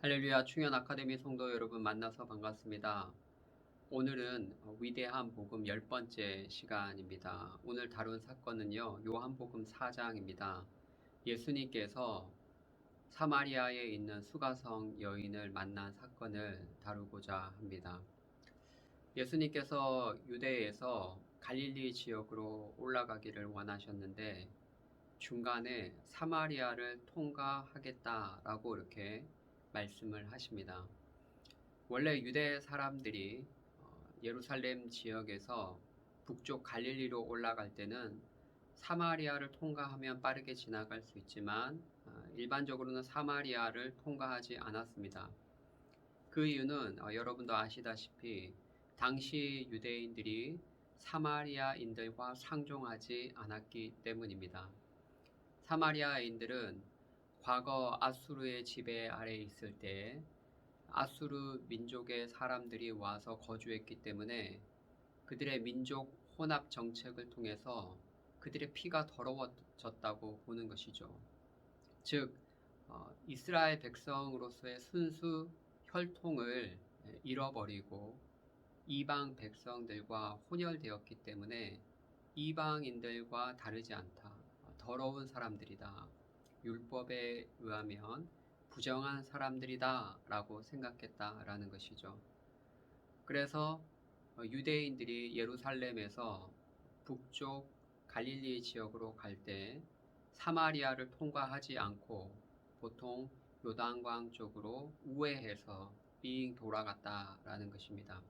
할렐루야 충현 아카데미 성도 여러분 만나서 반갑습니다. 오늘은 위대한 복음 10번째 시간입니다. 오늘 다룬 사건은요. 요한복음 4장입니다. 예수님께서 사마리아에 있는 수가성 여인을 만난 사건을 다루고자 합니다. 예수님께서 유대에서 갈릴리 지역으로 올라가기를 원하셨는데 중간에 사마리아를 통과하겠다라고 이렇게 말씀을 하십니다. 원래 유대 사람들이 예루살렘 지역에서 북쪽 갈릴리로 올라갈 때는 사마리아를 통과하면 빠르게 지나갈 수 있지만 일반적으로는 사마리아를 통과하지 않았습니다. 그 이유는 여러분도 아시다시피 당시 유대인들이 사마리아인들과 상종하지 않았기 때문입니다. 사마리아인들은 과거 아수르의 지배 아래 있을 때 아수르 민족의 사람들이 와서 거주했기 때문에 그들의 민족 혼합 정책을 통해서 그들의 피가 더러워졌다고 보는 것이죠. 즉 이스라엘 백성으로서의 순수 혈통을 잃어버리고 이방 백성들과 혼혈되었기 때문에 이방인들과 다르지 않다. 더러운 사람들이다. 율법에 의하면 부정한 사람들이다 라고 생각했다라는 것이죠. 그래서 유대인들이 예루살렘에서 북쪽 갈릴리 지역으로 갈 때 사마리아를 통과하지 않고 보통 요단강 쪽으로 우회해서 빙 돌아갔다라는 것입니다.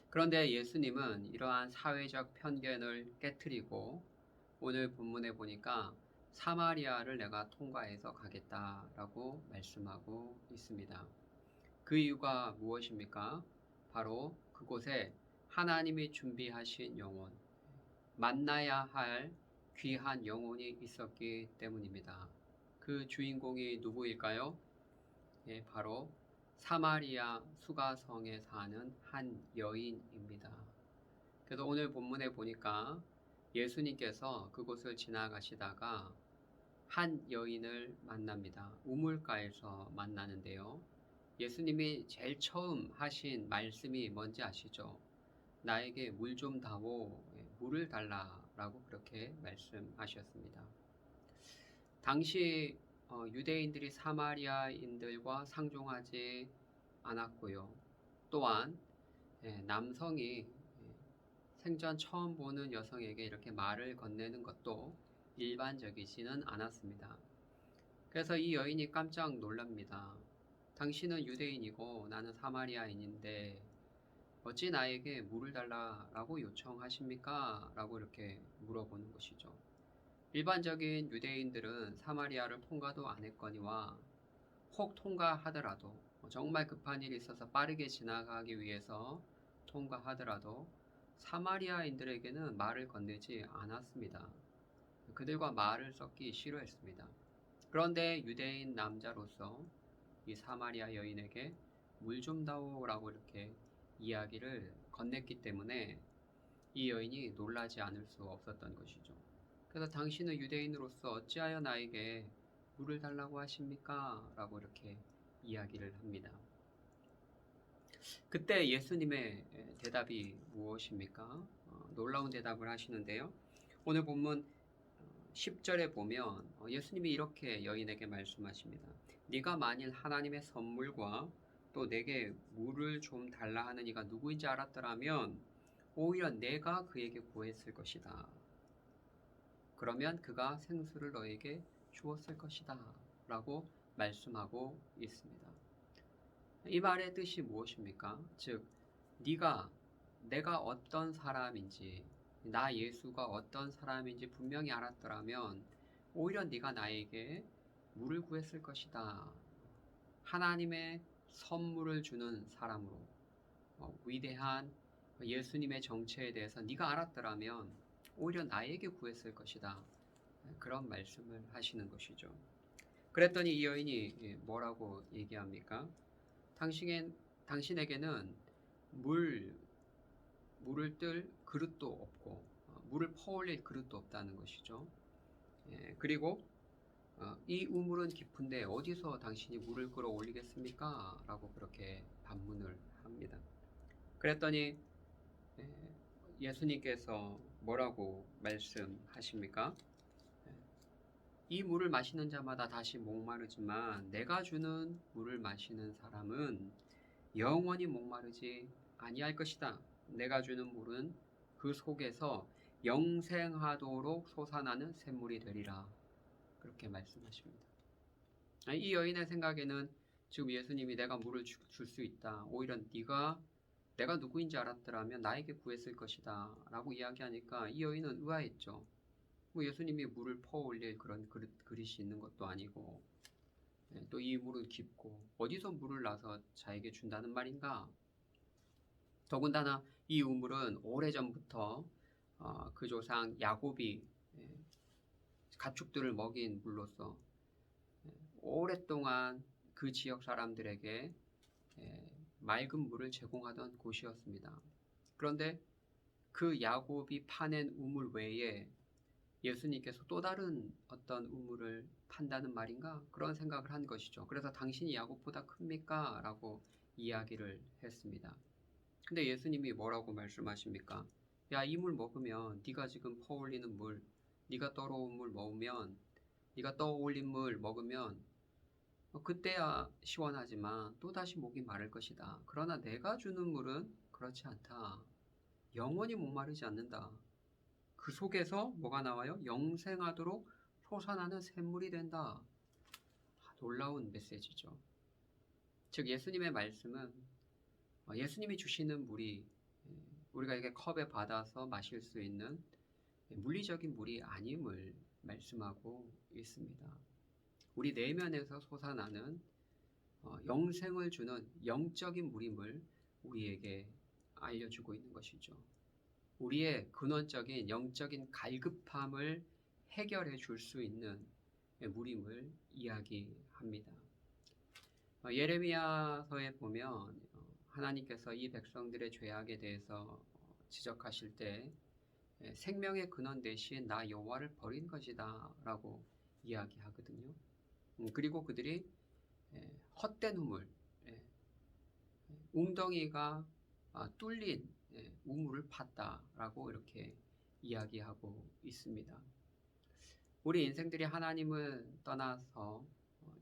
그런데 예수님은 이러한 사회적 편견을 깨뜨리고 오늘 본문에 보니까 사마리아를 내가 통과해서 가겠다라고 말씀하고 있습니다. 그 이유가 무엇입니까? 바로 그곳에 하나님이 준비하신 영혼, 만나야 할 귀한 영혼이 있었기 때문입니다. 그 주인공이 누구일까요? 예, 바로 사마리아 수가성에 사는 한 여인입니다. 그래서 오늘 본문에 보니까 예수님께서 그곳을 지나가시다가 한 여인을 만납니다. 우물가에서 만나는데요. 예수님이 제일 처음 하신 말씀이 뭔지 아시죠? 나에게 물 좀 다오, 물을 달라라고 그렇게 말씀하셨습니다. 당시 유대인들이 사마리아인들과 상종하지 않았고요. 또한 남성이 생전 처음 보는 여성에게 이렇게 말을 건네는 것도 일반적이지는 않았습니다. 그래서 이 여인이 깜짝 놀랍니다. 당신은 유대인이고 나는 사마리아인인데 어찌 나에게 물을 달라라고 요청하십니까? 라고 이렇게 물어보는 것이죠. 일반적인 유대인들은 사마리아를 통과도 안 했거니와 혹 통과하더라도 정말 급한 일이 있어서 빠르게 지나가기 위해서 통과하더라도 사마리아인들에게는 말을 건네지 않았습니다. 그들과 말을 섞기 싫어했습니다. 그런데 유대인 남자로서 이 사마리아 여인에게 물 좀 다오라고 이렇게 이야기를 건넸기 때문에 이 여인이 놀라지 않을 수 없었던 것이죠. 그래서 당신은 유대인으로서 어찌하여 나에게 물을 달라고 하십니까? 라고 이렇게 이야기를 합니다. 그때 예수님의 대답이 무엇입니까? 놀라운 대답을 하시는데요. 오늘 본문 10절에 보면 예수님이 이렇게 여인에게 말씀하십니다. 네가 만일 하나님의 선물과 또 내게 물을 좀 달라 하는 이가 누구인지 알았더라면 오히려 내가 그에게 구했을 것이다. 그러면 그가 생수를 너에게 주었을 것이다. 라고 말씀하고 있습니다. 이 말의 뜻이 무엇입니까? 즉, 내가 어떤 사람인지, 나 예수가 어떤 사람인지 분명히 알았더라면 오히려 네가 나에게 물을 구했을 것이다. 하나님의 선물을 주는 사람으로 위대한 예수님의 정체에 대해서 네가 알았더라면 오히려 나에게 구했을 것이다. 그런 말씀을 하시는 것이죠. 그랬더니 이 여인이 뭐라고 얘기합니까? 당신에게는 물을 뜰 그릇도 없고 물을 퍼올릴 그릇도 없다는 것이죠. 그리고 이 우물은 깊은데 어디서 당신이 물을 끌어올리겠습니까? 라고 그렇게 반문을 합니다. 그랬더니 예수님께서 뭐라고 말씀하십니까? 이 물을 마시는 자마다 다시 목마르지만 내가 주는 물을 마시는 사람은 영원히 목마르지 아니할 것이다. 내가 주는 물은 그 속에서 영생하도록 솟아나는 샘물이 되리라. 그렇게 말씀하십니다. 이 여인의 생각에는 지금 예수님이 내가 물을 줄 수 있다. 오히려 네가 내가 누구인지 알았더라면 나에게 구했을 것이다. 라고 이야기하니까 이 여인은 의아했죠. 뭐 예수님이 물을 퍼올릴 그런 그릇이 있는 것도 아니고 또 이 물은 깊고 어디서 물을 놔서 자에게 준다는 말인가? 더군다나 이 우물은 오래전부터 그 조상 야곱이 가축들을 먹인 물로서 오랫동안 그 지역 사람들에게 맑은 물을 제공하던 곳이었습니다. 그런데 그 야곱이 파낸 우물 외에 예수님께서 또 다른 어떤 우물을 판다는 말인가? 그런 생각을 한 것이죠. 그래서 당신이 야곱보다 큽니까? 라고 이야기를 했습니다. 근데 예수님이 뭐라고 말씀하십니까? 야, 이 물 먹으면 네가 지금 퍼올리는 물, 네가 떠올린 물 먹으면 그때야 시원하지만 또다시 목이 마를 것이다. 그러나 내가 주는 물은 그렇지 않다. 영원히 목마르지 않는다. 그 속에서 뭐가 나와요? 영생하도록 솟아나는 샘물이 된다. 놀라운 메시지죠. 즉 예수님의 말씀은 예수님이 주시는 물이 우리가 이렇게 컵에 받아서 마실 수 있는 물리적인 물이 아님을 말씀하고 있습니다. 우리 내면에서 솟아나는 영생을 주는 영적인 물임을 우리에게 알려주고 있는 것이죠. 우리의 근원적인 영적인 갈급함을 해결해 줄 수 있는 물임을 이야기합니다. 예레미야서에 보면 하나님께서 이 백성들의 죄악에 대해서 지적하실 때 생명의 근원 대신 나 여호와를 버린 것이다 라고 이야기하거든요. 그리고 그들이 헛된 우물, 웅덩이가 뚫린 우물을 팠다라고 이렇게 이야기하고 있습니다. 우리 인생들이 하나님을 떠나서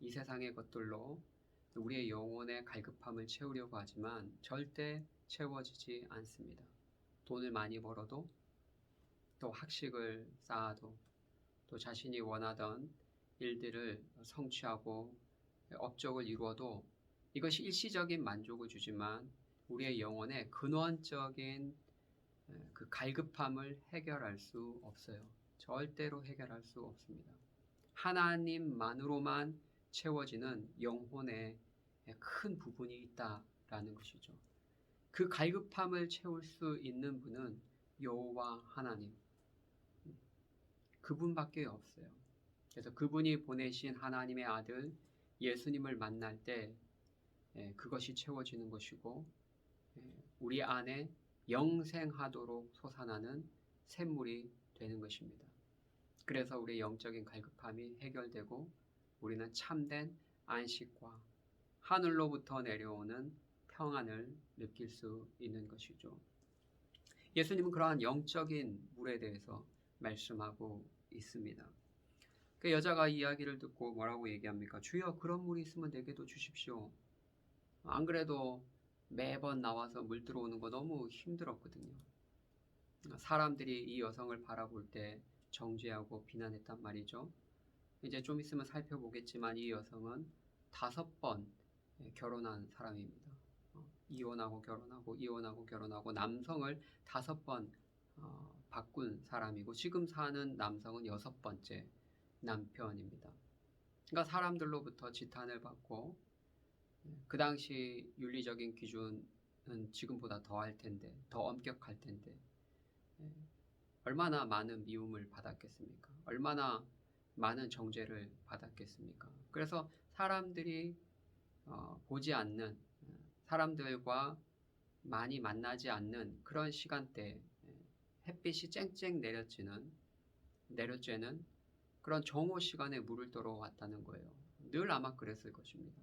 이 세상의 것들로 우리의 영혼의 갈급함을 채우려고 하지만 절대 채워지지 않습니다. 돈을 많이 벌어도 또 학식을 쌓아도 또 자신이 원하던 일들을 성취하고 업적을 이루어도 이것이 일시적인 만족을 주지만 우리의 영혼의 근원적인 그 갈급함을 해결할 수 없어요. 절대로 해결할 수 없습니다. 하나님만으로만 채워지는 영혼의 큰 부분이 있다라는 것이죠. 그 갈급함을 채울 수 있는 분은 여호와 하나님, 그분밖에 없어요. 그래서 그분이 보내신 하나님의 아들 예수님을 만날 때 그것이 채워지는 것이고 우리 안에 영생하도록 솟아나는 샘물이 되는 것입니다. 그래서 우리의 영적인 갈급함이 해결되고 우리는 참된 안식과 하늘로부터 내려오는 평안을 느낄 수 있는 것이죠. 예수님은 그러한 영적인 물에 대해서 말씀하고 있습니다. 그 여자가 이야기를 듣고 뭐라고 얘기합니까? 주여, 그런 물이 있으면 내게도 주십시오. 안 그래도 매번 나와서 물 들어오는 거 너무 힘들었거든요. 사람들이 이 여성을 바라볼 때 정죄하고 비난했단 말이죠. 이제 좀 있으면 살펴보겠지만 이 여성은 5번 결혼한 사람입니다. 이혼하고 결혼하고 남성을 5번 바꾼 사람이고 지금 사는 남성은 6번째 남편입니다. 그러니까 사람들로부터 지탄을 받고 그 당시 윤리적인 기준은 지금보다 더할 텐데, 더 엄격할 텐데 얼마나 많은 미움을 받았겠습니까? 얼마나 많은 정죄를 받았겠습니까? 그래서 사람들이 보지 않는, 사람들과 많이 만나지 않는 그런 시간대 햇빛이 쨍쨍 내려쬐는 그런 정오 시간에 물을 떠러 왔다는 거예요. 늘 아마 그랬을 것입니다.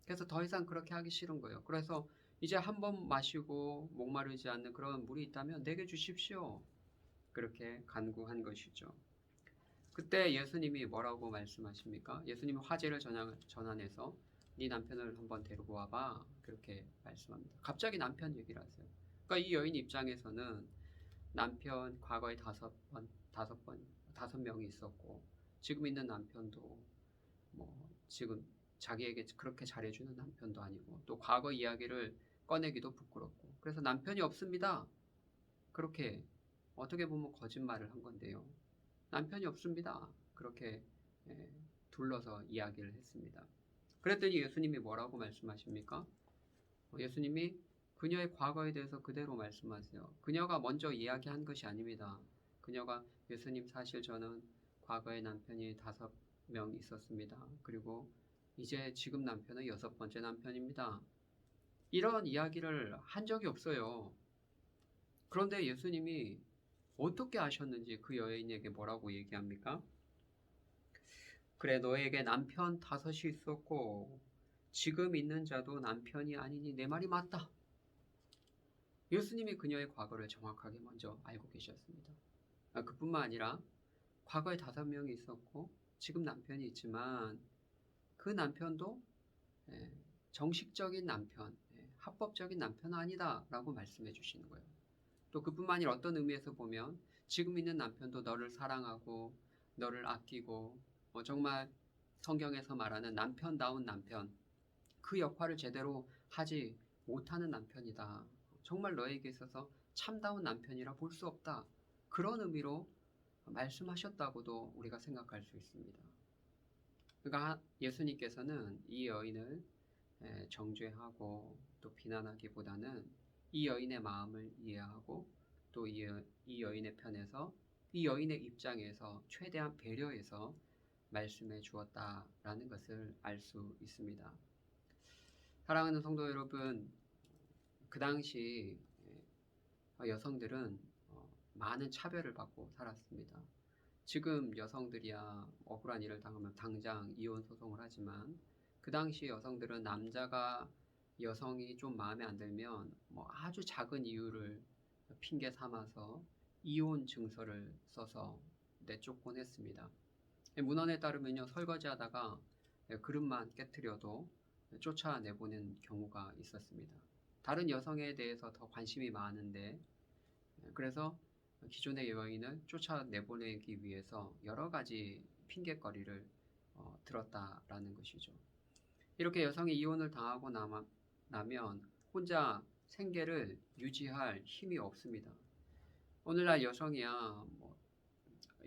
그래서 더 이상 그렇게 하기 싫은 거예요. 그래서 이제 한 번 마시고 목마르지 않는 그런 물이 있다면 내게 주십시오. 그렇게 간구한 것이죠. 그때 예수님이 뭐라고 말씀하십니까? 예수님이 화제를 전환해서 네 남편을 한번 데리고 와봐. 그렇게 말씀합니다. 갑자기 남편 얘기를 하세요. 그러니까 이 여인 입장에서는 남편 과거에 다섯 명이 있었고 지금 있는 남편도 뭐 지금 자기에게 그렇게 잘해주는 남편도 아니고 또 과거 이야기를 꺼내기도 부끄럽고 그래서 남편이 없습니다. 그렇게 어떻게 보면 거짓말을 한 건데요. 남편이 없습니다. 그렇게 예, 둘러서 이야기를 했습니다. 그랬더니 예수님이 뭐라고 말씀하십니까? 예수님이 그녀의 과거에 대해서 그대로 말씀하세요. 그녀가 먼저 이야기한 것이 아닙니다. 그녀가 예수님 사실 저는 과거에 남편이 5명 있었습니다. 그리고 이제 지금 남편은 6번째 남편입니다. 이런 이야기를 한 적이 없어요. 그런데 예수님이 어떻게 아셨는지 그 여인에게 뭐라고 얘기합니까? 그래 너에게 남편 5이 있었고 지금 있는 자도 남편이 아니니 내 말이 맞다. 예수님이 그녀의 과거를 정확하게 먼저 알고 계셨습니다. 그뿐만 아니라 과거에 5명이 있었고 지금 남편이 있지만 그 남편도 정식적인 남편, 합법적인 남편은 아니다 라고 말씀해 주시는 거예요. 또 그뿐만 아니라 어떤 의미에서 보면 지금 있는 남편도 너를 사랑하고 너를 아끼고 정말 성경에서 말하는 남편다운 남편, 그 역할을 제대로 하지 못하는 남편이다. 정말 너에게 있어서 참다운 남편이라 볼 수 없다. 그런 의미로 말씀하셨다고도 우리가 생각할 수 있습니다. 그러니까 예수님께서는 이 여인을 정죄하고 또 비난하기보다는 이 여인의 마음을 이해하고 또 이 여인의 편에서 이 여인의 입장에서 최대한 배려해서 말씀해 주었다라는 것을 알 수 있습니다. 사랑하는 성도 여러분, 그 당시 여성들은 많은 차별을 받고 살았습니다. 지금 여성들이야 억울한 일을 당하면 당장 이혼 소송을 하지만 그 당시 여성들은 남자가 여성이 좀 마음에 안 들면 아주 작은 이유를 핑계 삼아서 이혼 증서를 써서 내쫓곤 했습니다. 문헌에 따르면요 설거지하다가 그릇만 깨트려도 쫓아내보낸 경우가 있었습니다. 다른 여성에 대해서 더 관심이 많은데 그래서 기존의 여인을 쫓아내보내기 위해서 여러 가지 핑계거리를 들었다라는 것이죠. 이렇게 여성이 이혼을 당하고 나면 혼자 생계를 유지할 힘이 없습니다. 오늘날 여성이야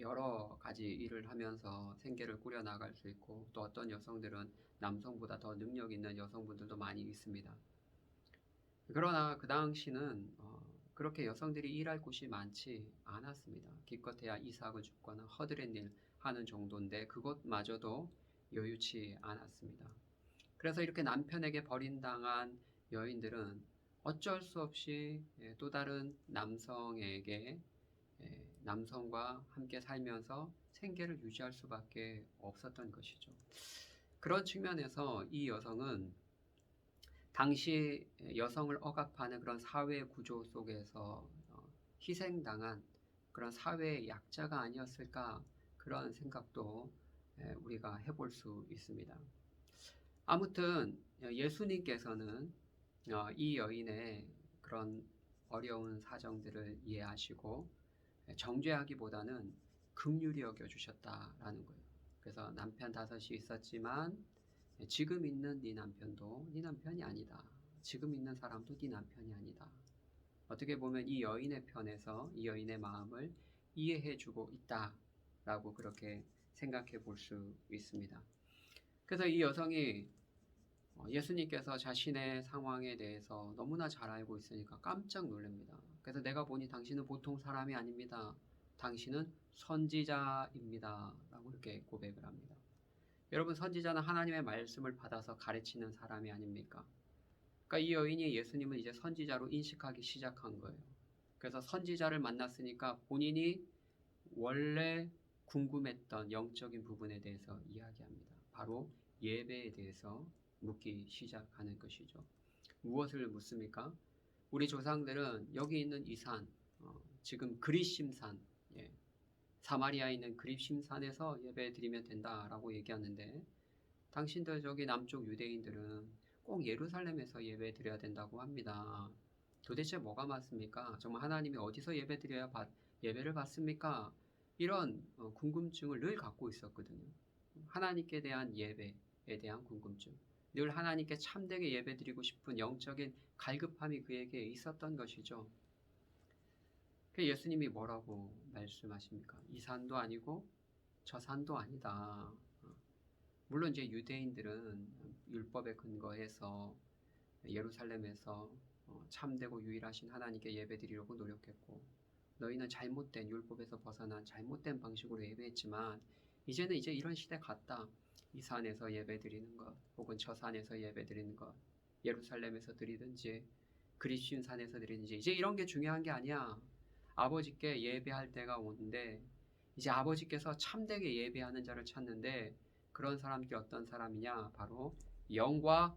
여러 가지 일을 하면서 생계를 꾸려나갈 수 있고 또 어떤 여성들은 남성보다 더 능력 있는 여성분들도 많이 있습니다. 그러나 그 당시는 그렇게 여성들이 일할 곳이 많지 않았습니다. 기껏해야 이삭을 줍거나 허드렛 일 하는 정도인데 그것마저도 여유치 않았습니다. 그래서 이렇게 남편에게 버림당한 여인들은 어쩔 수 없이 또 다른 남성에게 남성과 함께 살면서 생계를 유지할 수밖에 없었던 것이죠. 그런 측면에서 이 여성은 당시 여성을 억압하는 그런 사회 구조 속에서 희생당한 그런 사회의 약자가 아니었을까 그런 생각도 우리가 해볼 수 있습니다. 아무튼 예수님께서는 이 여인의 그런 어려운 사정들을 이해하시고 정죄하기보다는 긍휼히 여겨주셨다라는 거예요. 그래서 남편 5이 있었지만 지금 있는 네 남편도 네 남편이 아니다. 지금 있는 사람도 네 남편이 아니다. 어떻게 보면 이 여인의 편에서 이 여인의 마음을 이해해주고 있다라고 그렇게 생각해 볼 수 있습니다. 그래서 이 여성이 예수님께서 자신의 상황에 대해서 너무나 잘 알고 있으니까 깜짝 놀랍니다. 그래서 내가 보니 당신은 보통 사람이 아닙니다. 당신은 선지자입니다. 라고 이렇게 고백을 합니다. 여러분 선지자는 하나님의 말씀을 받아서 가르치는 사람이 아닙니까? 그러니까 이 여인이 예수님을 이제 선지자로 인식하기 시작한 거예요. 그래서 선지자를 만났으니까 본인이 원래 궁금했던 영적인 부분에 대해서 이야기합니다. 바로 예배에 대해서 묻기 시작하는 것이죠. 무엇을 묻습니까? 우리 조상들은 여기 있는 이 산, 지금 그리심산, 사마리아에 있는 그리심산에서 예배 드리면 된다라고 얘기하는데, 당신들 저기 남쪽 유대인들은 꼭 예루살렘에서 예배 드려야 된다고 합니다. 도대체 뭐가 맞습니까? 정말 하나님이 어디서 예배 드려야 예배를 받습니까? 이런 궁금증을 늘 갖고 있었거든요. 하나님께 대한 예배에 대한 궁금증, 늘 하나님께 참되게 예배 드리고 싶은 영적인 갈급함이 그에게 있었던 것이죠. 예수님이 뭐라고 말씀하십니까? 이 산도 아니고 저 산도 아니다. 물론 이제 유대인들은 율법에 근거해서 예루살렘에서 참되고 유일하신 하나님께 예배드리려고 노력했고, 너희는 잘못된 율법에서 벗어난 잘못된 방식으로 예배했지만 이제는 이제 이런 시대 같다. 이 산에서 예배드리는 것, 혹은 저 산에서 예배드리는 것, 예루살렘에서 드리든지 그리스인 산에서 드리든지 이제 이런 게 중요한 게 아니야. 아버지께 예배할 때가 오는데, 이제 아버지께서 참되게 예배하는 자를 찾는데, 그런 사람들이 어떤 사람이냐? 바로 영과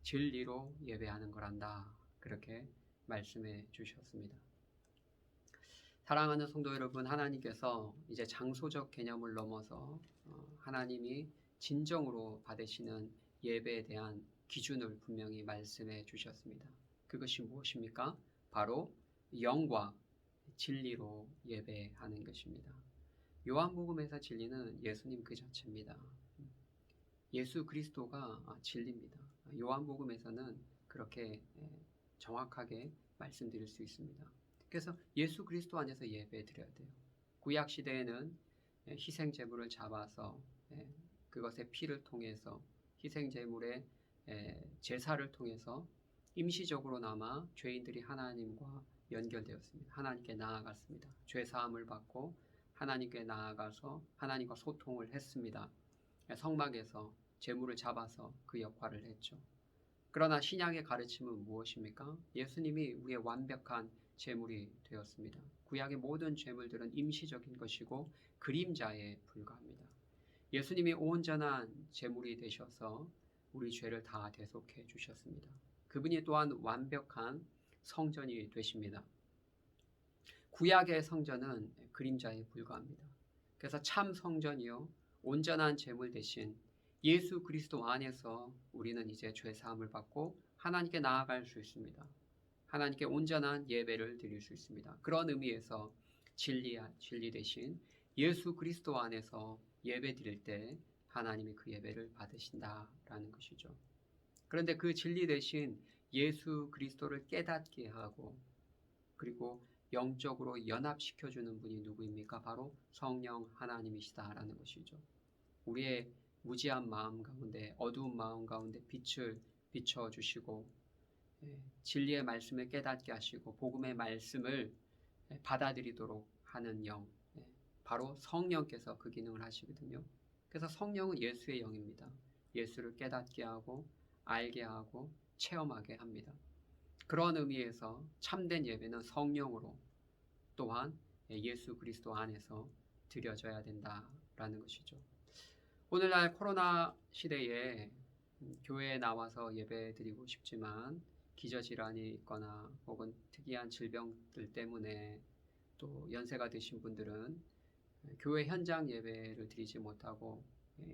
진리로 예배하는 거란다. 그렇게 말씀해 주셨습니다. 사랑하는 성도 여러분, 하나님께서 이제 장소적 개념을 넘어서 하나님이 진정으로 받으시는 예배에 대한 기준을 분명히 말씀해 주셨습니다. 그것이 무엇입니까? 바로 영과 진리로 예배하는 것입니다. 요한복음에서 진리는 예수님 그 자체입니다. 예수 그리스도가 진리입니다. 요한복음에서는 그렇게 정확하게 말씀드릴 수 있습니다. 그래서 예수 그리스도 안에서 예배 드려야 돼요. 구약 시대에는 희생 제물을 잡아서 그것의 피를 통해서 희생 제물의 제사를 통해서 임시적으로나마 죄인들이 하나님과 연결되었습니다. 하나님께 나아갔습니다. 죄 사함을 받고 하나님께 나아가서 하나님과 소통을 했습니다. 성막에서 제물을 잡아서 그 역할을 했죠. 그러나 신약의 가르침은 무엇입니까? 예수님이 우리의 완벽한 제물이 되었습니다. 구약의 모든 제물들은 임시적인 것이고 그림자에 불과합니다. 예수님이 온전한 제물이 되셔서 우리 죄를 다 대속해 주셨습니다. 그분이 또한 완벽한 성전이 되십니다. 구약의 성전은 그림자에 불과합니다. 그래서 참 성전이요 온전한 제물 대신 예수 그리스도 안에서 우리는 이제 죄 사함을 받고 하나님께 나아갈 수 있습니다. 하나님께 온전한 예배를 드릴 수 있습니다. 그런 의미에서 진리 대신 예수 그리스도 안에서 예배 드릴 때 하나님이 그 예배를 받으신다라는 것이죠. 그런데 그 진리 대신 예수 그리스도를 깨닫게 하고 그리고 영적으로 연합시켜주는 분이 누구입니까? 바로 성령 하나님이시다라는 것이죠. 우리의 무지한 마음 가운데, 어두운 마음 가운데 빛을 비춰주시고 진리의 말씀을 깨닫게 하시고 복음의 말씀을 받아들이도록 하는 영, 바로 성령께서 그 기능을 하시거든요. 그래서 성령은 예수의 영입니다. 예수를 깨닫게 하고 알게 하고 체험하게 합니다. 그런 의미에서 참된 예배는 성령으로 또한 예수 그리스도 안에서 드려져야 된다라는 것이죠. 오늘날 코로나 시대에 교회에 나와서 예배 드리고 싶지만 기저질환이 있거나 혹은 특이한 질병들 때문에 또 연세가 드신 분들은 교회 현장 예배를 드리지 못하고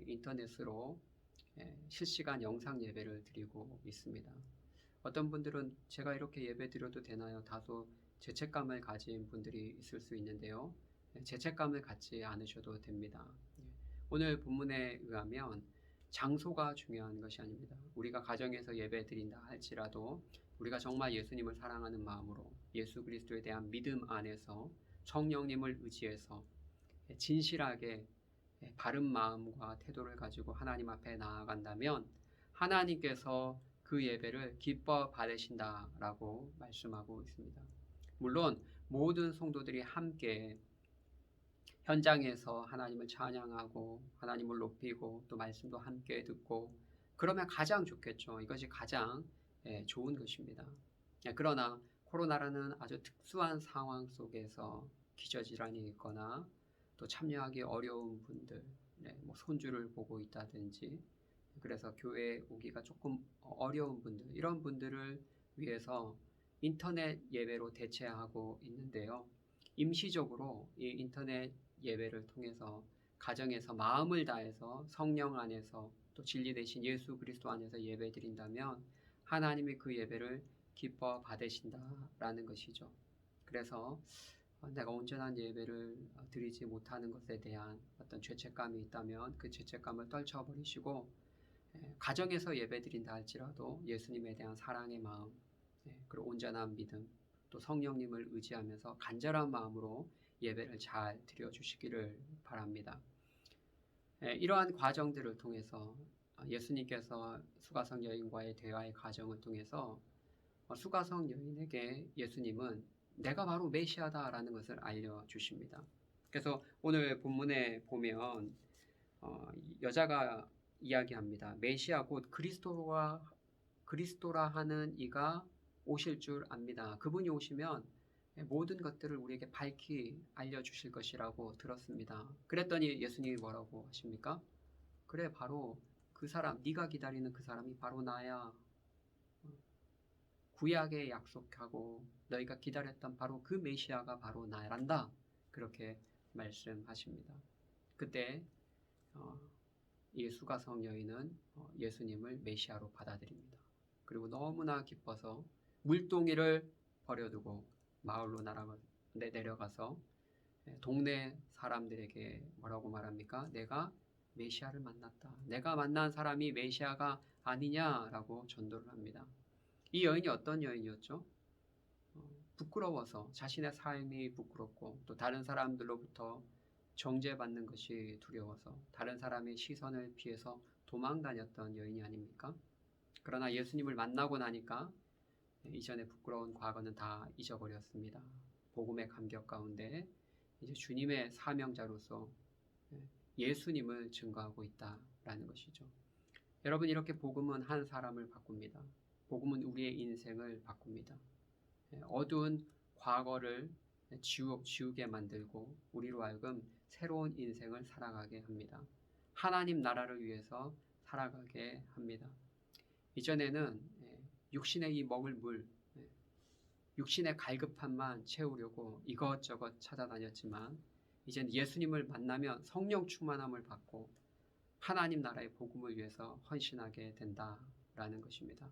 인터넷으로 실시간 영상 예배를 드리고 있습니다. 어떤 분들은 제가 이렇게 예배 드려도 되나요? 다소 죄책감을 가진 분들이 있을 수 있는데요. 죄책감을 갖지 않으셔도 됩니다. 오늘 본문에 의하면 장소가 중요한 것이 아닙니다. 우리가 가정에서 예배 드린다 할지라도 우리가 정말 예수님을 사랑하는 마음으로 예수 그리스도에 대한 믿음 안에서 성령님을 의지해서 진실하게 바른 마음과 태도를 가지고 하나님 앞에 나아간다면 하나님께서 그 예배를 기뻐 받으신다라고 말씀하고 있습니다. 물론 모든 성도들이 함께 현장에서 하나님을 찬양하고 하나님을 높이고 또 말씀도 함께 듣고 그러면 가장 좋겠죠. 이것이 가장 좋은 것입니다. 그러나 코로나라는 아주 특수한 상황 속에서 기저질환이 있거나 또 참여하기 어려운 분들, 뭐 손주를 보고 있다든지 그래서 교회에 오기가 조금 어려운 분들, 이런 분들을 위해서 인터넷 예배로 대체하고 있는데요. 임시적으로 이 인터넷 예배를 통해서 가정에서 마음을 다해서 성령 안에서 또 진리 대신 예수 그리스도 안에서 예배 드린다면 하나님이 그 예배를 기뻐 받으신다라는 것이죠. 그래서 내가 온전한 예배를 드리지 못하는 것에 대한 어떤 죄책감이 있다면 그 죄책감을 떨쳐버리시고 가정에서 예배 드린다 할지라도 예수님에 대한 사랑의 마음, 그리고 온전한 믿음, 또 성령님을 의지하면서 간절한 마음으로 예배를 잘 드려주시기를 바랍니다. 이러한 과정들을 통해서 예수님께서 수가성 여인과의 대화의 과정을 통해서 수가성 여인에게 예수님은 내가 바로 메시아다라는 것을 알려주십니다. 그래서 오늘 본문에 보면 여자가 이야기합니다. 메시아 곧 그리스도라 하는 이가 오실 줄 압니다. 그분이 오시면 모든 것들을 우리에게 밝히 알려주실 것이라고 들었습니다. 그랬더니 예수님이 뭐라고 하십니까? 그래, 바로 그 사람, 네가 기다리는 그 사람이 바로 나야. 구약에 약속하고 너희가 기다렸던 바로 그 메시아가 바로 나란다. 그렇게 말씀하십니다. 그때 이 수가성 여인은 예수님을 메시아로 받아들입니다. 그리고 너무나 기뻐서 물동이를 버려두고 마을로 내려가서 동네 사람들에게 뭐라고 말합니까? 내가 메시아를 만났다. 내가 만난 사람이 메시아가 아니냐라고 전도를 합니다. 이 여인이 어떤 여인이었죠? 부끄러워서 자신의 삶이 부끄럽고 또 다른 사람들로부터 정죄받는 것이 두려워서 다른 사람의 시선을 피해서 도망 다녔던 여인이 아닙니까? 그러나 예수님을 만나고 나니까 이전의 부끄러운 과거는 다 잊어버렸습니다. 복음의 감격 가운데 이제 주님의 사명자로서 예수님을 증거하고 있다라는 것이죠. 여러분, 이렇게 복음은 한 사람을 바꿉니다. 복음은 우리의 인생을 바꿉니다. 어두운 과거를 지우게 만들고 우리로 하여금 새로운 인생을 살아가게 합니다. 하나님 나라를 위해서 살아가게 합니다. 이전에는 육신의 이 먹을 물, 육신의 갈급함만 채우려고 이것저것 찾아다녔지만 이젠 예수님을 만나면 성령 충만함을 받고 하나님 나라의 복음을 위해서 헌신하게 된다라는 것입니다.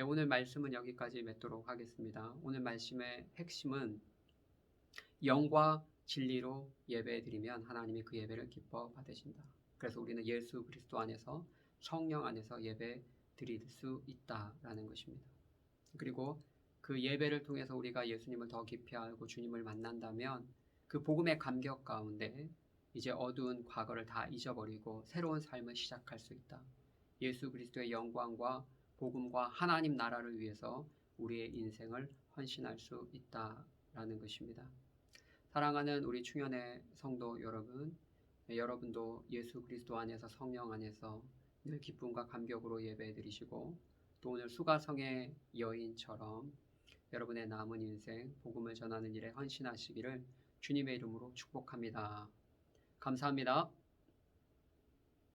오늘 말씀은 여기까지 맺도록 하겠습니다. 오늘 말씀의 핵심은 영과 진리로 예배드리면 하나님이 그 예배를 기뻐 받으신다. 그래서 우리는 예수 그리스도 안에서 성령 안에서 예배 드릴 수 있다라는 것입니다. 그리고 그 예배를 통해서 우리가 예수님을 더 깊이 알고 주님을 만난다면 그 복음의 감격 가운데 이제 어두운 과거를 다 잊어버리고 새로운 삶을 시작할 수 있다. 예수 그리스도의 영광과 복음과 하나님 나라를 위해서 우리의 인생을 헌신할 수 있다라는 것입니다. 사랑하는 우리 충현의 성도 여러분, 여러분도 예수 그리스도 안에서 성령 안에서 늘 기쁨과 감격으로 예배드리시고 또 오늘 수가성의 여인처럼 여러분의 남은 인생 복음을 전하는 일에 헌신하시기를 주님의 이름으로 축복합니다. 감사합니다.